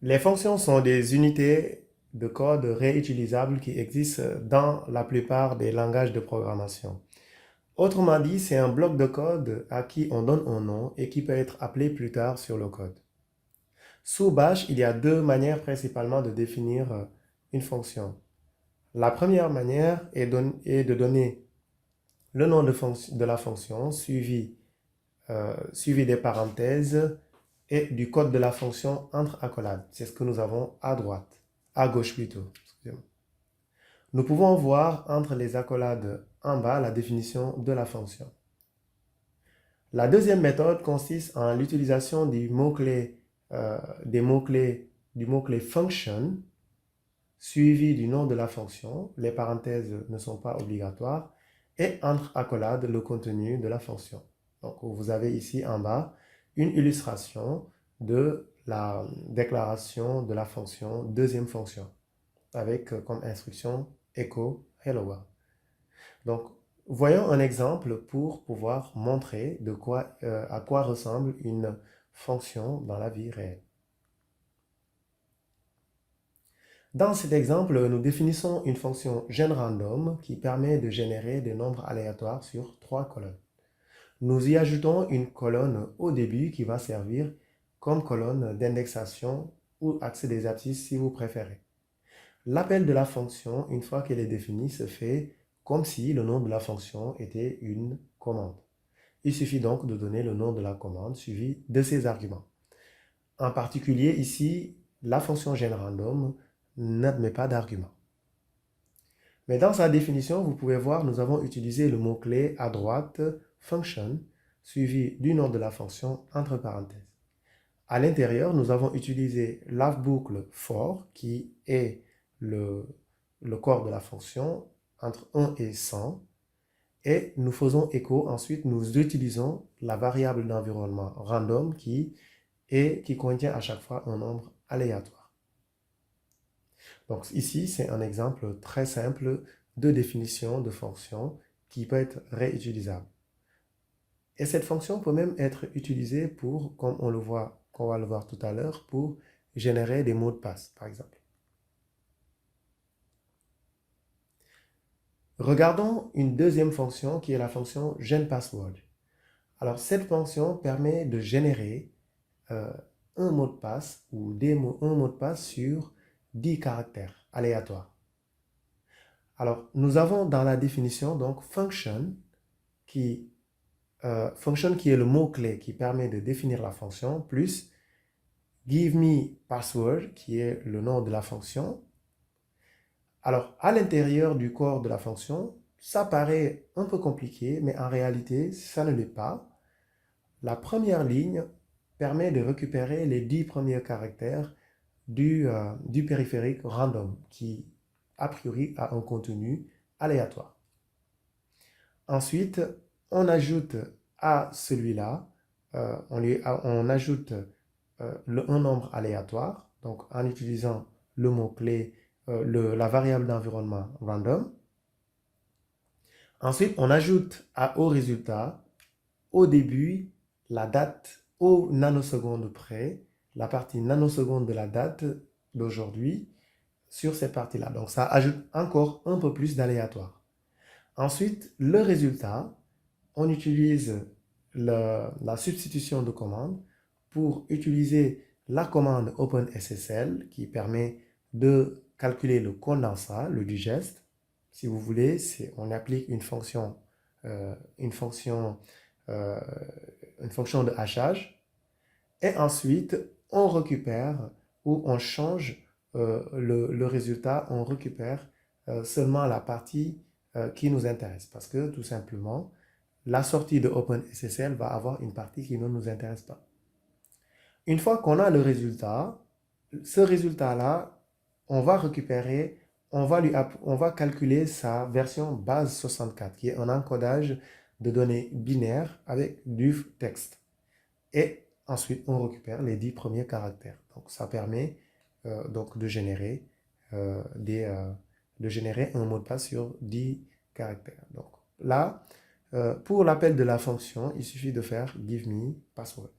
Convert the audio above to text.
Les fonctions sont des unités de code réutilisables qui existent dans la plupart des langages de programmation. Autrement dit, c'est un bloc de code à qui on donne un nom et qui peut être appelé plus tard sur le code. Sous Bash, il y a deux manières principalement de définir une fonction. La première manière est de donner le nom de la fonction suivi des parenthèses et du code de la fonction entre accolades. C'est ce que nous avons à droite, à gauche plutôt. Excusez-moi. Nous pouvons voir entre les accolades en bas la définition de la fonction. La deuxième méthode consiste en l'utilisation du mot-clé function suivi du nom de la fonction. Les parenthèses ne sont pas obligatoires et entre accolades le contenu de la fonction. Donc vous avez ici en bas une illustration de la déclaration de la fonction deuxième fonction avec comme instruction echo hello world. Donc voyons un exemple pour pouvoir montrer à quoi ressemble une fonction dans la vie réelle. Dans cet exemple, nous définissons une fonction GenRandom qui permet de générer des nombres aléatoires sur 3 colonnes. Nous y ajoutons une colonne au début qui va servir comme colonne d'indexation ou accès des abscisses si vous préférez. L'appel de la fonction, une fois qu'elle est définie, se fait comme si le nom de la fonction était une commande. Il suffit donc de donner le nom de la commande suivi de ses arguments. En particulier, ici, la fonction GenRandom n'admet pas d'argument. Mais dans sa définition, vous pouvez voir, nous avons utilisé le mot-clé à droite, function, suivi du nom de la fonction entre parenthèses. À l'intérieur, nous avons utilisé la boucle for, qui est le corps de la fonction, entre 1 et 100, et nous faisons écho, ensuite nous utilisons la variable d'environnement random qui contient à chaque fois un nombre aléatoire. Donc ici, c'est un exemple très simple de définition de fonction qui peut être réutilisable. Et cette fonction peut même être utilisée pour, comme on va le voir tout à l'heure, pour générer des mots de passe, par exemple. Regardons une deuxième fonction qui est la fonction GenPassword. Alors cette fonction permet de générer un mot de passe ou un mot de passe sur 10 caractères aléatoires. Alors, nous avons dans la définition donc function qui est le mot-clé qui permet de définir la fonction, plus give me password qui est le nom de la fonction. Alors, à l'intérieur du corps de la fonction, ça paraît un peu compliqué, mais en réalité, ça ne l'est pas. La première ligne permet de récupérer les 10 premiers caractères du périphérique random qui, a priori, a un contenu aléatoire. Ensuite, on ajoute à celui-là, on ajoute un nombre aléatoire, donc en utilisant le mot-clé, la variable d'environnement random. Ensuite, on ajoute au résultat, au début, la date au nanoseconde près, la partie nanoseconde de la date d'aujourd'hui sur cette partie-là. Donc, ça ajoute encore un peu plus d'aléatoire. Ensuite, le résultat, on utilise la substitution de commande pour utiliser la commande OpenSSL qui permet de calculer le condensat, le digest. Si vous voulez, on applique une fonction de hachage et ensuite on récupère ou on change le résultat, on récupère seulement la partie qui nous intéresse parce que tout simplement la sortie de OpenSSL va avoir une partie qui ne nous intéresse pas. Une fois qu'on a le résultat, ce résultat-là, on va récupérer, on va calculer sa version base 64, qui est un encodage de données binaires avec du texte. Et ensuite, on récupère les 10 premiers caractères. Donc, ça permet donc de générer un mot de passe sur 10 caractères. Donc là, pour l'appel de la fonction, il suffit de faire give me password.